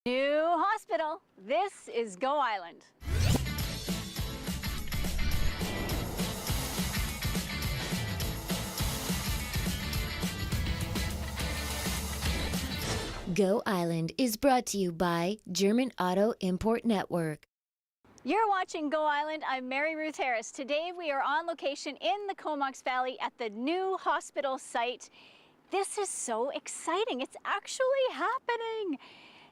New hospital. This is Go Island. Go Island is brought to you by German Auto Import Network. You're watching Go Island. I'm Mary Ruth Harris. Today we are on location in the Comox Valley at the new hospital site. This is so exciting. It's actually happening.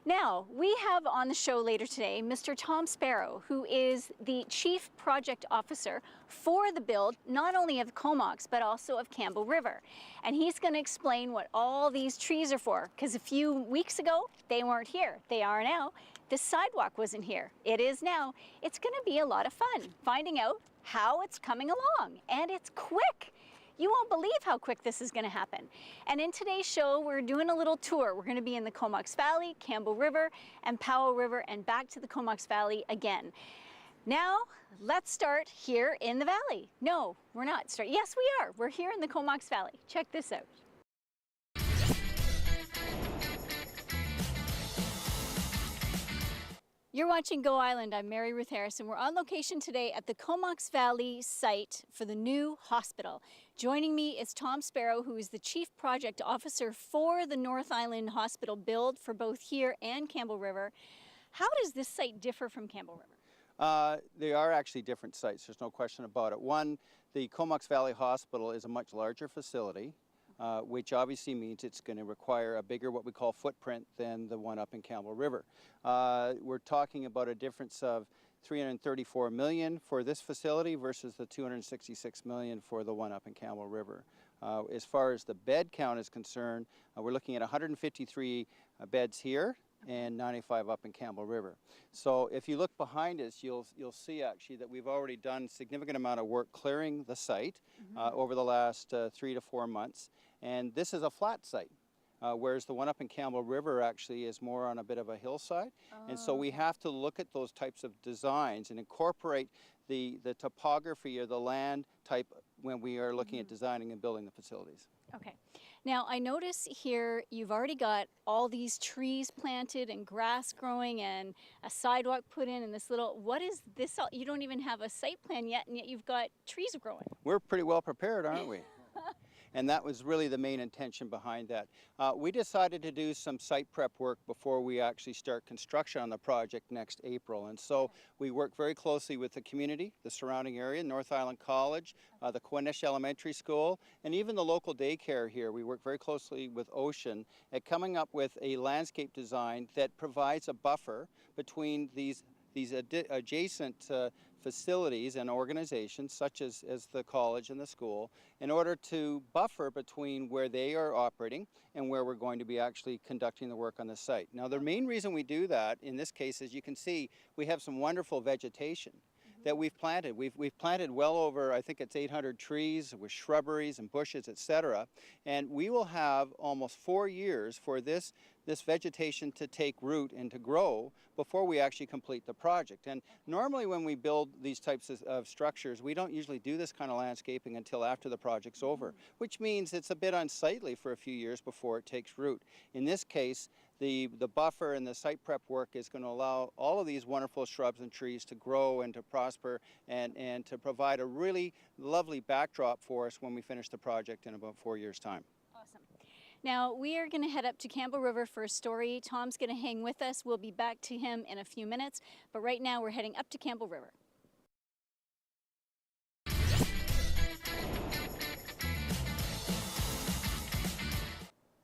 Now, we have on the show later today Mr. Tom Sparrow, who is the Chief Project Officer for the build, not only of Comox, but also of Campbell River. And he's going to explain what all these trees are for, because a few weeks ago, they weren't here. They are now. The sidewalk wasn't here. It is now. It's going to be a lot of fun finding out how it's coming along, and it's quick. You won't believe how quick this is going to happen. And in today's show, we're doing a little tour. We're going to be in the Comox Valley, Campbell River, and Powell River, and back to the Comox Valley again. Now, let's start here in the valley. No, we're not. Yes, we are. We're here in the Comox Valley. Check this out. You're watching Go Island. I'm Mary Ruth Harris, and we're on location today at the Comox Valley site for the new hospital. Joining me is Tom Sparrow, who is the Chief Project Officer for the North Island Hospital build for both here and Campbell River. How does this site differ from Campbell River? They are actually different sites, there's no question about it. One, the Comox Valley Hospital is a much larger facility, which obviously means it's going to require a bigger, what we call, footprint than the one up in Campbell River. We're talking about a difference of $334 million for this facility versus the $266 million for the one up in Campbell River. As far as the bed count is concerned, we're looking at 153 beds here and 95 up in Campbell River. So if you look behind us, you'll see actually that we've already done a significant amount of work clearing the site over the last 3 to 4 months. And this is a flat site, whereas the one up in Campbell River actually is more on a bit of a hillside. And so we have to look at those types of designs and incorporate the topography or the land type when we are looking at designing and building the facilities. Okay. Now, I notice here you've already got all these trees planted and grass growing and a sidewalk put in and this little, what is this? You don't even have a site plan yet, and yet you've got trees growing. We're pretty well prepared, aren't we? And that was really the main intention behind that. We decided to do some site prep work before we actually start construction on the project next April. And so we worked very closely with the community, the surrounding area, North Island College, the Courtenay Elementary School, and even the local daycare here. We worked very closely with Ocean at coming up with a landscape design that provides a buffer between these adjacent facilities and organizations such as the college and the school in order to buffer between where they are operating and where we're going to be actually conducting the work on the site. Now, the main reason we do that in this case, as you can see, we have some wonderful vegetation that we've planted. We've planted well over, I think it's 800 trees with shrubberies and bushes, etc. And we will have almost 4 years for this vegetation to take root and to grow before we actually complete the project. And normally when we build these types of structures, we don't usually do this kind of landscaping until after the project's over, which means it's a bit unsightly for a few years before it takes root. In this case, the buffer and the site prep work is going to allow all of these wonderful shrubs and trees to grow and to prosper and to provide a really lovely backdrop for us when we finish the project in about 4 years' time. Awesome. Now, we are going to head up to Campbell River for a story. Tom's going to hang with us. We'll be back to him in a few minutes. But right now, we're heading up to Campbell River.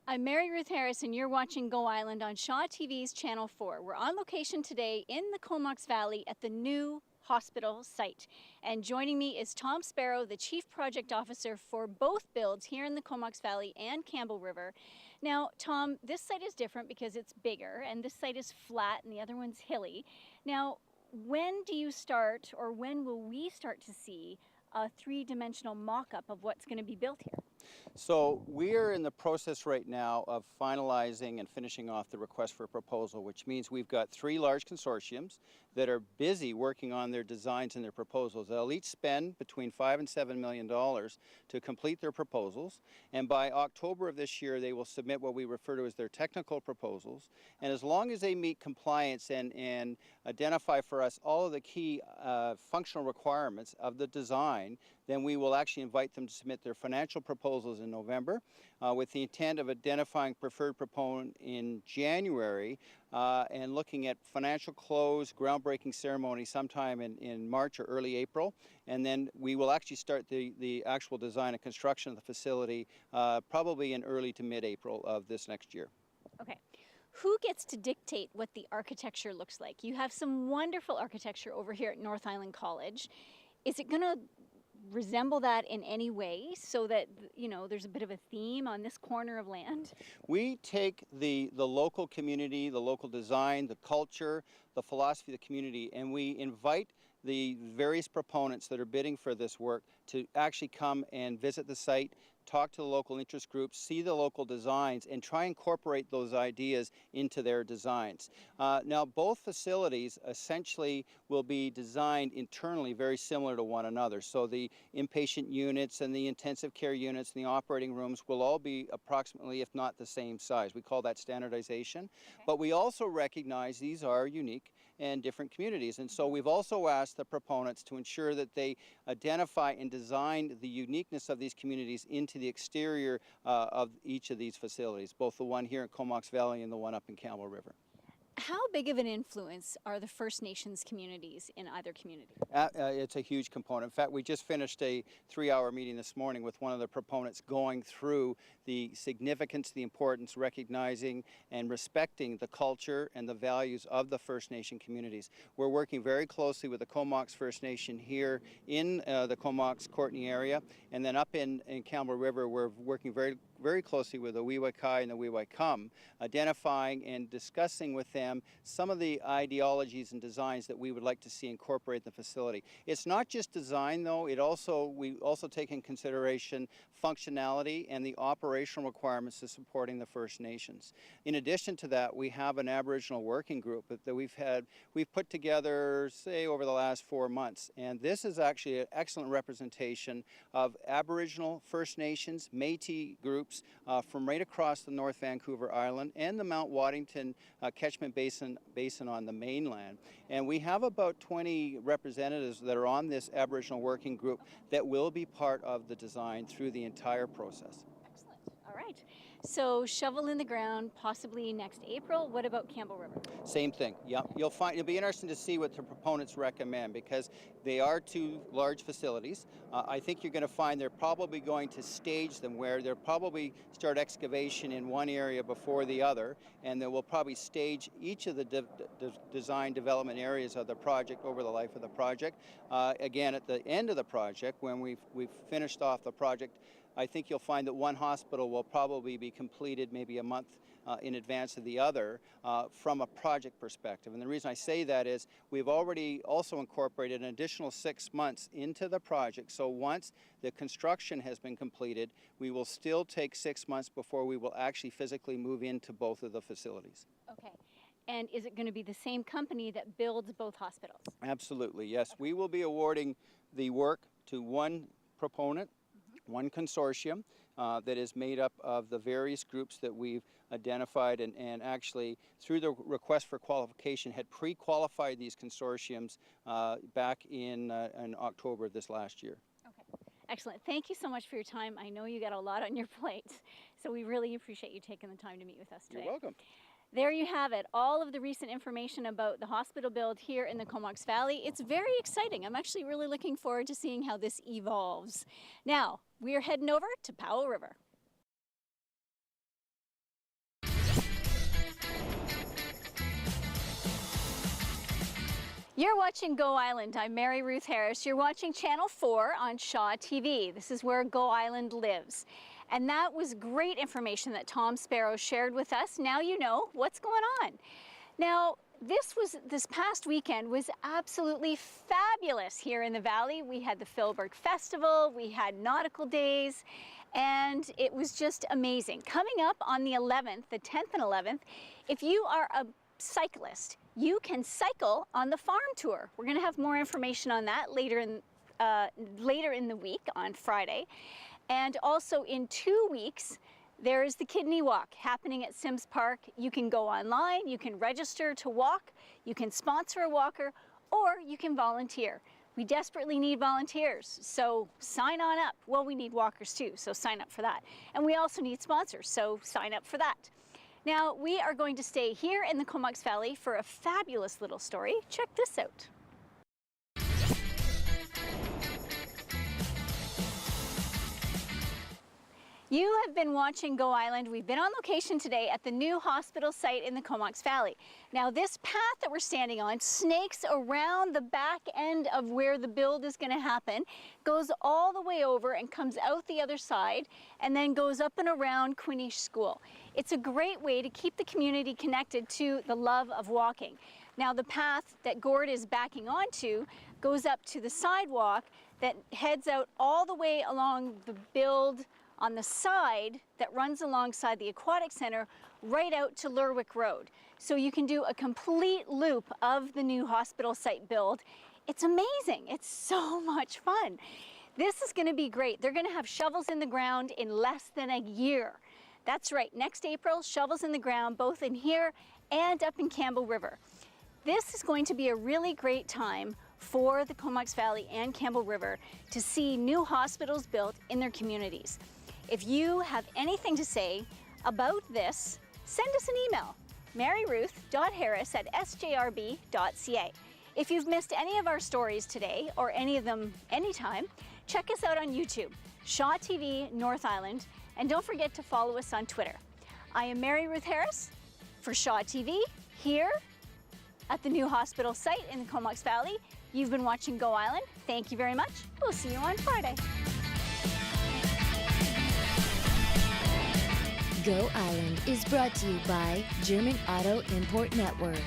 I'm Mary Ruth Harris, and you're watching Go Island on Shaw TV's Channel 4. We're on location today in the Comox Valley at the new hospital site. And joining me is Tom Sparrow, the Chief Project Officer for both builds here in the Comox Valley and Campbell River. Now, Tom, this site is different because it's bigger, and this site is flat and the other one's hilly. Now, when do you start, or when will we start to see a three-dimensional mock-up of what's going to be built here? So we are in the process right now of finalizing and finishing off the request for proposal, which means we've got 3 large consortiums that are busy working on their designs and their proposals. They'll each spend between $5 and $7 million to complete their proposals, and by October of this year they will submit what we refer to as their technical proposals. And as long as they meet compliance and identify for us all of the key functional requirements of the design, then we will actually invite them to submit their financial proposals in November with the intent of identifying preferred proponent in January and looking at financial close, groundbreaking ceremony sometime in March or early April. And then we will actually start the actual design and construction of the facility probably in early to mid-April of this next year. Okay. Who gets to dictate what the architecture looks like? You have some wonderful architecture over here at North Island College. Is it going to resemble that in any way so that, you know, there's a bit of a theme on this corner of land? We take the local community, the local design, the culture, the philosophy of the community, and we invite the various proponents that are bidding for this work to actually come and visit the site, talk to the local interest groups, see the local designs, and try and incorporate those ideas into their designs. Now, both facilities essentially will be designed internally very similar to one another. So the inpatient units and the intensive care units and the operating rooms will all be approximately, if not the same size. We call that standardization. Okay. But we also recognize these are unique and different communities. And so we've also asked the proponents to ensure that they identify and design the uniqueness of these communities into the exterior of each of these facilities, both the one here in Comox Valley and the one up in Campbell River. How big of an influence are the First Nations communities in either community? It's a huge component. In fact, we just finished a 3-hour meeting this morning with one of the proponents going through the significance, the importance, recognizing and respecting the culture and the values of the First Nation communities. We're working very closely with the Comox First Nation here in the Comox Courtenay area, and then up in Campbell River, we're working very closely with the Weewakaikai and the Weewakaikum, identifying and discussing with them some of the ideologies and designs that we would like to see incorporate in the facility. It's not just design, though. We also take in consideration functionality and the operational requirements of supporting the First Nations. In addition to that, we have an Aboriginal working group that we've put together, say, over the last 4 months. And this is actually an excellent representation of Aboriginal, First Nations, Métis groups from right across the North Vancouver Island and the Mount Waddington catchment basin on the mainland. And we have about 20 representatives that are on this Aboriginal working group that will be part of the design through the entire process. Excellent. All right. So shovel in the ground possibly next April. What about Campbell River? Same thing. Yeah, it'll be interesting to see what the proponents recommend because they are 2 large facilities. I think you're going to find they're probably going to stage them where they'll probably start excavation in one area before the other, and they will probably stage each of the design development areas of the project over the life of the project. Again, at the end of the project, when we've finished off the project, I think you'll find that one hospital will probably be completed maybe a month in advance of the other from a project perspective. And the reason I say that is we've already also incorporated an additional 6 months into the project. So once the construction has been completed, we will still take 6 months before we will actually physically move into both of the facilities. Okay. And is it going to be the same company that builds both hospitals? Absolutely, yes. Okay. We will be awarding the work to one proponent, one consortium that is made up of the various groups that we've identified and actually through the request for qualification had pre-qualified these consortiums back in October of this last year. Okay, excellent. Thank you so much for your time. I know you got a lot on your plate, so we really appreciate you taking the time to meet with us today. You're welcome. There you have it, all of the recent information about the hospital build here in the Comox Valley. It's very exciting. I'm actually really looking forward to seeing how this evolves. Now, we are heading over to Powell River. You're watching Go Island. I'm Mary Ruth Harris. You're watching Channel 4 on Shaw TV. This is where Go Island lives. And that was great information that Tom Sparrow shared with us. Now you know what's going on. Now, this past weekend was absolutely fabulous here in the valley. We had the Philbrook Festival, we had nautical days, and it was just amazing. Coming up on the 11th, the 10th and 11th, if you are a cyclist, you can cycle on the farm tour. We're going to have more information on that later in the week on Friday. And also in 2 weeks, there is the Kidney Walk happening at Sims Park. You can go online, you can register to walk, you can sponsor a walker, or you can volunteer. We desperately need volunteers, so sign on up. Well, we need walkers too, so sign up for that. And we also need sponsors, so sign up for that. Now, we are going to stay here in the Comox Valley for a fabulous little story. Check this out. You have been watching Go Island. We've been on location today at the new hospital site in the Comox Valley. Now, this path that we're standing on snakes around the back end of where the build is going to happen, goes all the way over and comes out the other side, and then goes up and around Courtenay School. It's a great way to keep the community connected to the love of walking. Now, the path that Gord is backing onto goes up to the sidewalk that heads out all the way along the build on the side that runs alongside the Aquatic Center right out to Lerwick Road. So you can do a complete loop of the new hospital site build. It's amazing. It's so much fun. This is going to be great. They're going to have shovels in the ground in less than a year. That's right, next April, shovels in the ground both in here and up in Campbell River. This is going to be a really great time for the Comox Valley and Campbell River to see new hospitals built in their communities. If you have anything to say about this, send us an email, maryruth.harris@sjrb.ca. If you've missed any of our stories today, or any of them anytime, check us out on YouTube, Shaw TV North Island, and don't forget to follow us on Twitter. I am Mary Ruth Harris for Shaw TV, here at the new hospital site in the Comox Valley. You've been watching Go Island. Thank you very much. We'll see you on Friday. Go Island is brought to you by German Auto Import Network.